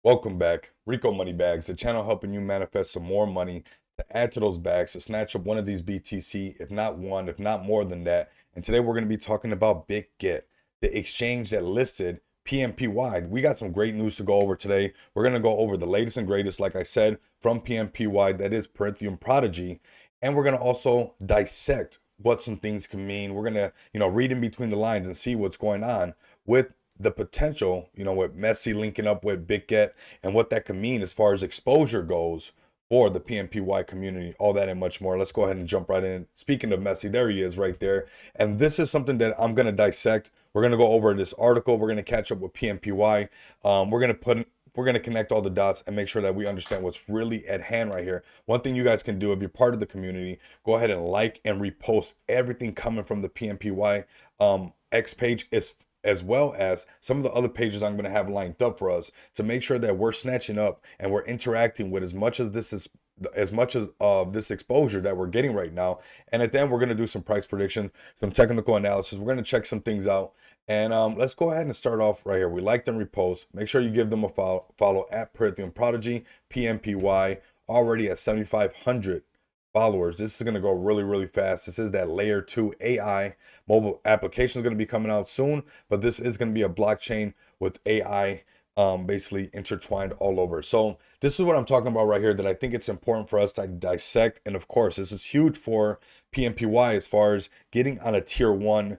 Welcome back. Rico Money Bags, the channel helping you manifest some more money to add to those bags to snatch up one of these BTC, if not one, if not more than that. And today we're going to be talking about Bitget, the exchange that listed PMPY. We got some great news to go over today. We're going to go over the latest and greatest, like I said, from PMPY, that is Pythium Prodigy. And we're going to also dissect what some things can mean. We're going to, read in between the lines and see what's going on with the potential, with Messi linking up with Bitget and what that can mean as far as exposure goes for the PMPY community, all that and much more. Let's go ahead and jump right in. Speaking of Messi, there he is right there. And this is something that I'm going to dissect. We're going to go over this article. We're going to catch up with PMPY. We're going to connect all the dots and make sure that we understand what's really at hand right here. One thing you guys can do if you're part of the community, go ahead and like and repost everything coming from the PMPY X page, as well as some of the other pages I'm going to have lined up for us to make sure that we're snatching up and we're interacting with as much of this exposure that we're getting right now. And at the end, we're going to do some price prediction, some technical analysis. We're going to check some things out. And let's go ahead and start off right here. We like them, repost. Make sure you give them a follow at Pythium Prodigy, PMPY, already at 7,500 followers. This is going to go really, really fast. This is that layer 2 AI mobile application is going to be coming out soon, but this is going to be a blockchain with AI basically intertwined all over. So this is what I'm talking about right here, that I think it's important for us to dissect. And of course, this is huge for PMPY as far as getting on a tier 1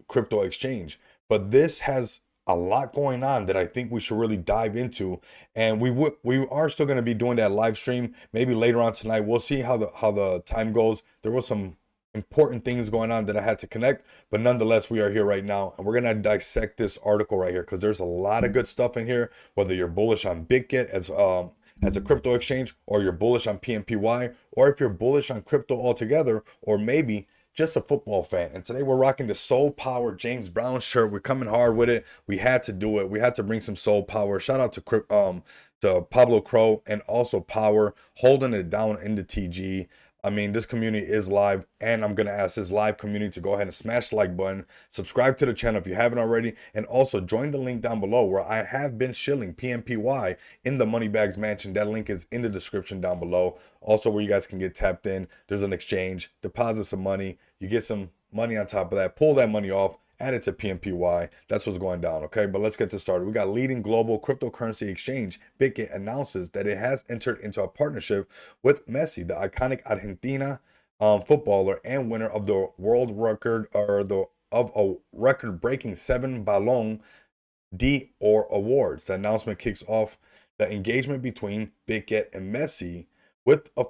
crypto exchange. But this has a lot going on that I think we should really dive into, and we are still going to be doing that live stream maybe later on tonight. We'll see how the time goes. There was some important things going on that I had to connect, but nonetheless, we are here right now, and we're going to dissect this article right here because there's a lot of good stuff in here. Whether you're bullish on Bitget as a crypto exchange, or you're bullish on PMPY, or if you're bullish on crypto altogether, or maybe just a football fan. And today we're rocking the Soul Power James Brown shirt. We're coming hard with it. We had to do it. We had to bring some soul power. Shout out to Pablo Crow and also Power holding it down in the TG. I mean, this community is live, and I'm going to ask this live community to go ahead and smash the like button, subscribe to the channel if you haven't already, and also join the link down below where I have been shilling PMPY in the Moneybags Mansion. That link is in the description down below. Also, where you guys can get tapped in. There's an exchange, deposit some money, you get some money on top of that, pull that money off, add it to PMPY. That's what's going down, okay? But let's get this started. We got leading global cryptocurrency exchange, Bitget, announces that it has entered into a partnership with Messi, the iconic Argentina footballer and winner of the world record, or of a record-breaking 7 Ballon d'Or awards. The announcement kicks off the engagement between Bitget and Messi with a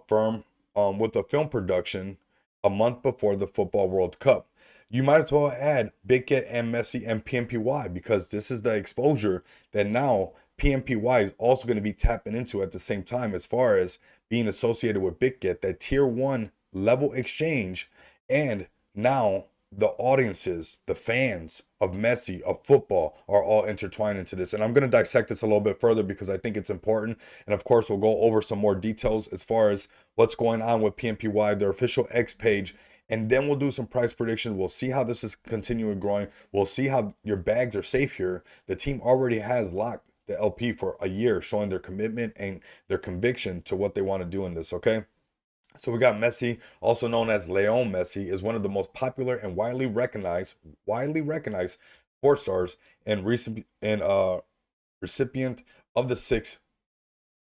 film production a month before the Football World Cup. You might as well add Bitget and Messi and PMPY, because this is the exposure that now PMPY is also going to be tapping into at the same time, as far as being associated with Bitget, that tier 1 level exchange. And now the audiences, the fans of Messi, of football, are all intertwined into this. And I'm going to dissect this a little bit further because I think it's important. And of course, we'll go over some more details as far as what's going on with PMPY, their official X page. And then we'll do some price predictions. We'll see how this is continuing growing. We'll see how your bags are safe here. The team already has locked the LP for a year, showing their commitment and their conviction to what they want to do in this, okay? So we got Messi, also known as Leon Messi, is one of the most popular and widely recognized sports stars and recipient of the 6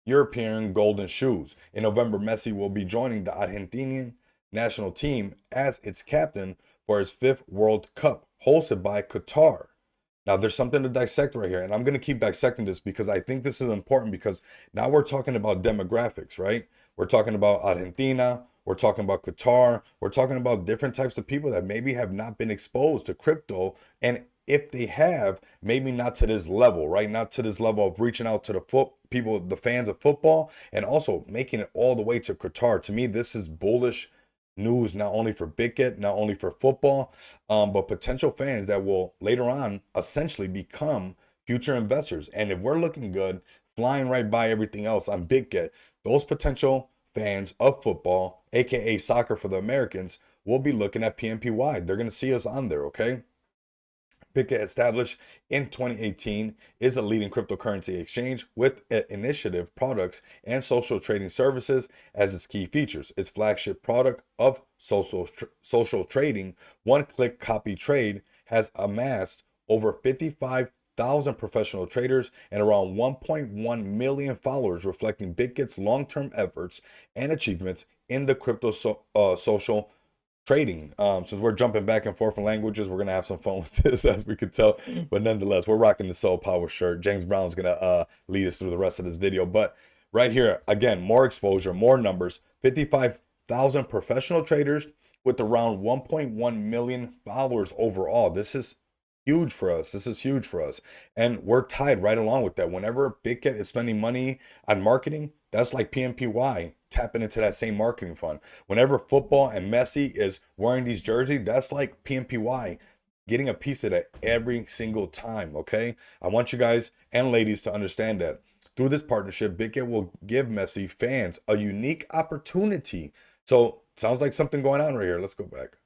European Golden Shoes. In November, Messi will be joining the Argentinian national team as its captain for his 5th World Cup, hosted by Qatar. Now, there's something to dissect right here, and I'm going to keep dissecting this because I think this is important, because now we're talking about demographics, right? We're talking about Argentina, we're talking about Qatar, we're talking about different types of people that maybe have not been exposed to crypto, and if they have, maybe not to this level, right? Not to this level of reaching out to the fans of football, and also making it all the way to Qatar. To me, this is bullish news, not only for Bitget, not only for football, but potential fans that will later on essentially become future investors. And if we're looking good, flying right by everything else on Bitget, those potential fans of football, aka soccer for the Americans, will be looking at PMPY. They're going to see us on there, okay? Bitget, established in 2018, is a leading cryptocurrency exchange with initiative products and social trading services as its key features. Its flagship product of social trading, one-click copy trade, has amassed over 55,000 professional traders and around 1.1 million followers, reflecting Bitget's long-term efforts and achievements in the social trading. Since we're jumping back and forth in languages, we're gonna have some fun with this, as we could tell. But nonetheless, we're rocking the Soul Power shirt. James Brown's gonna lead us through the rest of this video. But right here, again, more exposure, more numbers. 55,000 professional traders with around 1.1 million followers overall. This is huge for us. This is huge for us. And we're tied right along with that. Whenever Bitget is spending money on marketing, that's like PMPY tapping into that same marketing fund. Whenever football and Messi is wearing these jerseys, that's like PMPY getting a piece of that every single time, okay? I want you guys and ladies to understand that. Through this partnership, Bitget will give Messi fans a unique opportunity. So, sounds like something going on right here. Let's go back.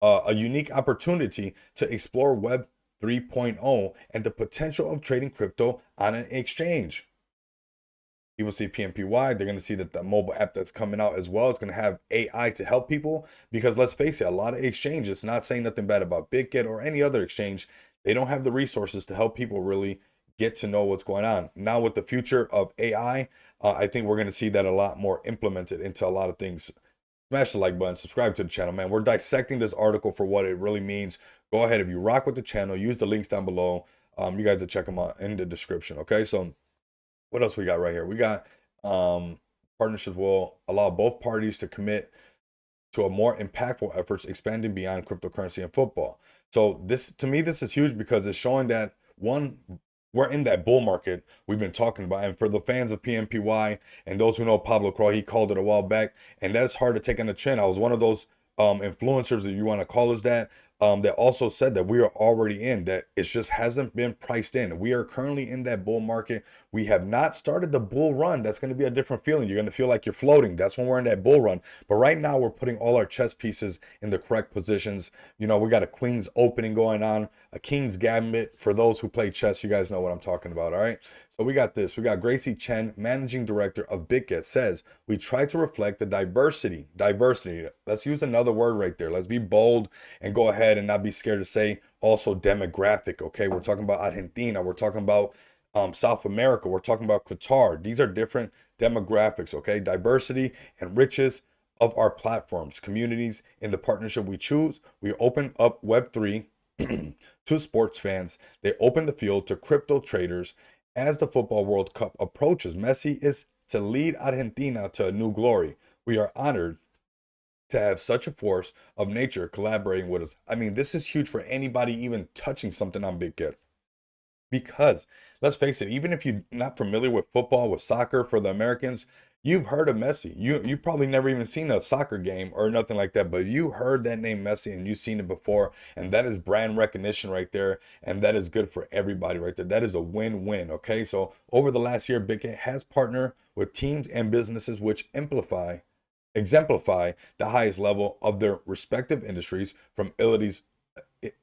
A unique opportunity to explore Web 3.0 and the potential of trading crypto on an exchange. People see PMPY, they're going to see that the mobile app that's coming out as well is going to have AI to help people, because let's face it, a lot of exchanges, not saying nothing bad about Bitget or any other exchange, they don't have the resources to help people really get to know what's going on. Now with the future of AI, I think we're going to see that a lot more implemented into a lot of things. Smash the like button, subscribe to the channel, man. We're dissecting this article for what it really means. Go ahead, if you rock with the channel, use the links down below. You guys will check them out in the description, okay? So what else we got right here? We got partnerships will allow both parties to commit to a more impactful efforts expanding beyond cryptocurrency and football. So this, to me, this is huge because it's showing that, one, we're in that bull market we've been talking about. And for the fans of PMPY and those who know Pablo Crow, he called it a while back, and that's hard to take on the chin. I was one of those influencers, if you want to call us that, that also said that we are already in, that it just hasn't been priced in. We are currently in that bull market. We have not started the bull run. That's going to be a different feeling. You're going to feel like you're floating. That's when we're in that bull run. But right now, we're putting all our chess pieces in the correct positions. You know, we got a queen's opening going on, a king's gambit. For those who play chess, you guys know what I'm talking about, all right? So we got this. We got Gracie Chen, managing director of Bitget, says, we try to reflect the diversity. Let's use another word right there. Let's be bold and go ahead and not be scared to say also demographic, okay? We're talking about Argentina. We're talking about South America. We're talking about Qatar. These are different demographics, okay? Diversity and riches of our platforms, communities. In the partnership we choose, we open up Web3 to sports fans. They open the field to crypto traders. As the Football World Cup approaches, Messi is to lead Argentina to a new glory. We are honored to have such a force of nature collaborating with us. I mean, this is huge for anybody even touching something on Bitget. Because let's face it, even if you're not familiar with football, with soccer, for the Americans, you've heard of Messi. You probably never even seen a soccer game or nothing like that, but you heard that name Messi and you've seen it before, and that is brand recognition right there, and that is good for everybody right there. That is a win-win, okay? So over the last year, Bitget has partnered with teams and businesses which exemplify the highest level of their respective industries, from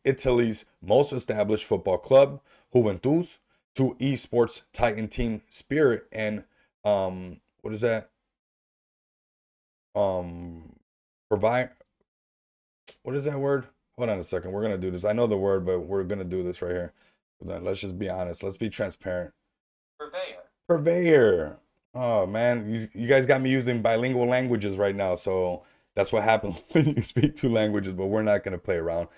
Italy's most established football club, Juventus, to esports titan team Spirit, and what is that? Provide. What is that word? Hold on a second. We're gonna do this. I know the word, but we're gonna do this right here. Let's just be honest. Let's be transparent. Purveyor. Oh man, you guys got me using bilingual languages right now, so that's what happens when you speak two languages. But we're not gonna play around.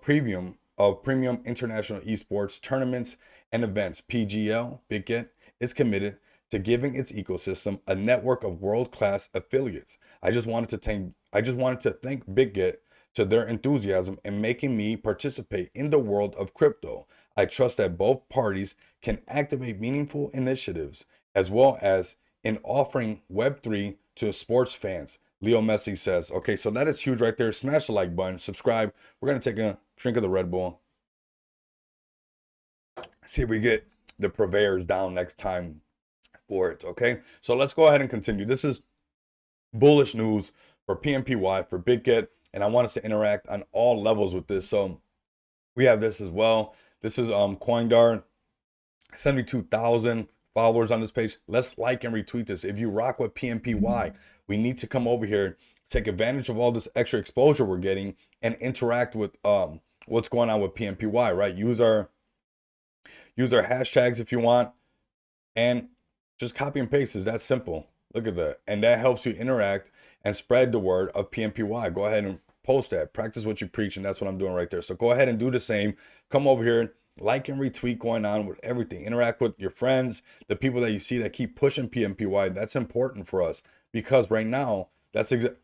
Premium international esports tournaments and events, PGL, Bitget is committed to giving its ecosystem a network of world-class affiliates. I just wanted to thank Bitget to their enthusiasm in making me participate in the world of crypto. I trust that both parties can activate meaningful initiatives, as well as in offering Web3 to sports fans. Leo Messi says, okay, so that is huge right there. Smash the like button, subscribe. We're going to take a drink of the Red Bull. See if we get the purveyors down next time for it, okay? So let's go ahead and continue. This is bullish news for PMPY, for Bitget, and I want us to interact on all levels with this. So We have this as well. This is CoinDar, 72,000 followers on this page. Let's like and retweet this. If you rock with PMPY, we need to come over here, take advantage of all this extra exposure we're getting, and interact with what's going on with PMPY, right? Use our hashtags if you want, and just copy and paste. Is that simple? Look at that. And that helps you interact and spread the word of PMPY. Go ahead and post that. Practice what you preach, and that's what I'm doing right there. So go ahead and do the same. Come over here, like and retweet going on with everything. Interact with your friends, the people that you see that keep pushing PMPY. That's important for us because right now, that's exactly.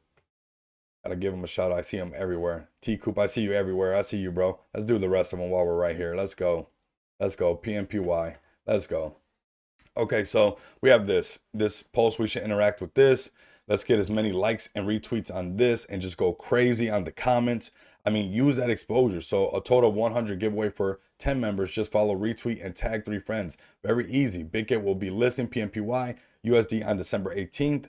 Gotta give him a shout out. I see him everywhere. T Coop, I see you everywhere. I see you, bro. Let's do the rest of them while we're right here. Let's go. Let's go. PMPY. Let's go. Okay, so we have this post. We should interact with this. Let's get as many likes and retweets on this and just go crazy on the comments. I mean, use that exposure. So a total of 100 giveaway for 10 members. Just follow, retweet, and tag 3 friends. Very easy. Bitget will be listing PMPY USD on December 18th.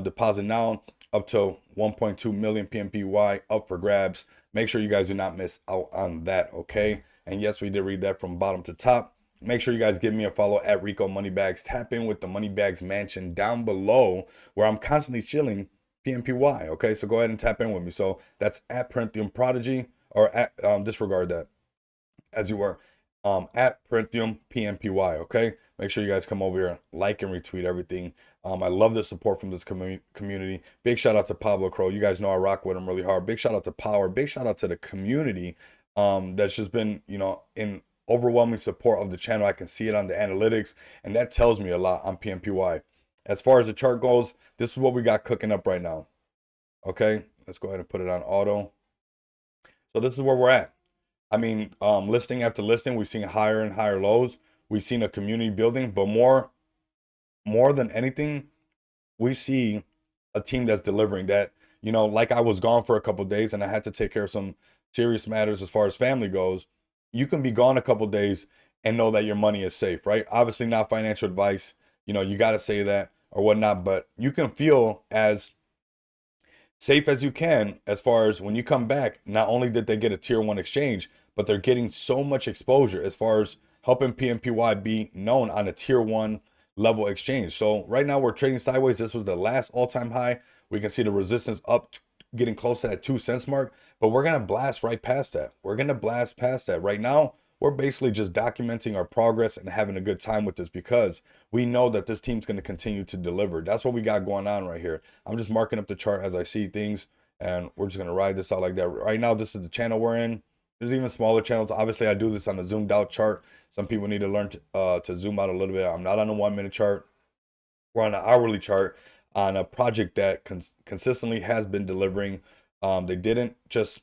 Deposit now up to 1.2 million PMPY up for grabs. Make sure you guys do not miss out on that, okay? And yes, we did read that from bottom to top. Make sure you guys give me a follow at Rico Moneybags. Tap in with the Moneybags Mansion down below where I'm constantly chilling PMPY. Okay, so go ahead and tap in with me. So that's at Parentium Prodigy, or at disregard that as you were, at Parentium PMPY. Okay, make sure you guys come over here, like and retweet everything. I love the support from this community. Big shout out to Pablo Crow. You guys know I rock with him really hard. Big shout out to Power. Big shout out to the community that's just been, in overwhelming support of the channel. I can see it on the analytics, and that tells me a lot on PMPY. As far as the chart goes, this is what we got cooking up right now. Okay, let's go ahead and put it on auto. So this is where we're at. I mean, listing after listing, we've seen higher and higher lows. We've seen a community building, but more than anything, we see a team that's delivering. That, like I was gone for a couple of days and I had to take care of some serious matters as far as family goes. You can be gone a couple of days and know that your money is safe, right? Obviously not financial advice. You got to say that or whatnot, but you can feel as safe as you can as far as when you come back. Not only did they get a tier 1 exchange, but they're getting so much exposure as far as helping PMPY be known on a tier 1 level exchange. So right now we're trading sideways. This was the last all-time high. We can see the resistance up, getting close to that 2 cents mark, but we're gonna blast right past that. We're gonna blast past that. Right now we're basically just documenting our progress and having a good time with this because we know that this team's going to continue to deliver. That's what we got going on right here. I'm just marking up the chart as I see things, and we're just going to ride this out like that. Right now, this is the channel we're in. There's even smaller channels. Obviously, I do this on a zoomed out chart. Some people need to learn to zoom out a little bit. I'm not on a 1-minute chart. We're on an hourly chart on a project that consistently has been delivering. They didn't just,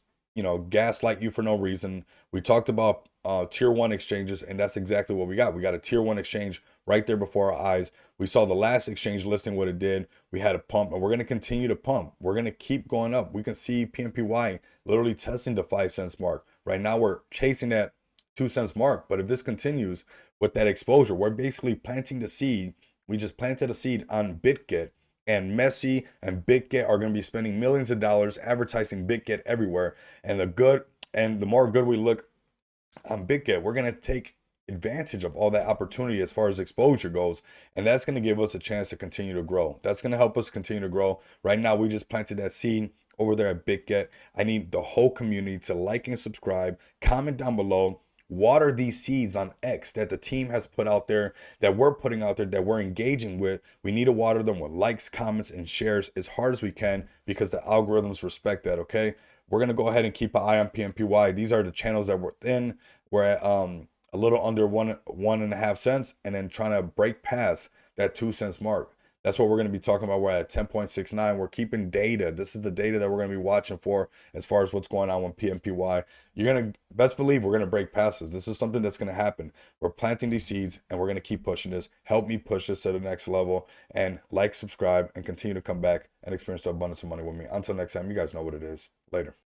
gaslight you for no reason. We talked about tier 1 exchanges, and that's exactly what we got. We got a tier 1 exchange right there before our eyes. We saw the last exchange listing what it did. We had a pump, and we're going to continue to pump. We're going to keep going up. We can see PMPY literally testing the 5 cents mark. Right now we're chasing that 2 cents mark, but if this continues with that exposure, we're basically planting the seed. We just planted a seed on Bitget, and Messi and Bitget are going to be spending millions of dollars advertising Bitget everywhere. And the more good we look on Bitget, we're going to take advantage of all that opportunity as far as exposure goes, and that's going to give us a chance to continue to grow. That's going to help us continue to grow. Right now, we just planted that seed over there at Bitget. I need the whole community to like and subscribe, comment down below, water these seeds on X that the team has put out there, that we're putting out there, that we're engaging with. We need to water them with likes, comments, and shares as hard as we can because the algorithms respect that, okay? We're going to go ahead and keep an eye on PMPY. These are the channels that we're in. We're at a little under 1.5 cents, and then trying to break past that 2 cents mark. That's what we're going to be talking about. We're at 10.69. We're keeping data. This is the data that we're going to be watching for as far as what's going on with PMPY. You're going to best believe we're going to break past this. This is something that's going to happen. We're planting these seeds, and we're going to keep pushing this. Help me push this to the next level, and like, subscribe, and continue to come back and experience the abundance of money with me. Until next time, you guys know what it is. Later.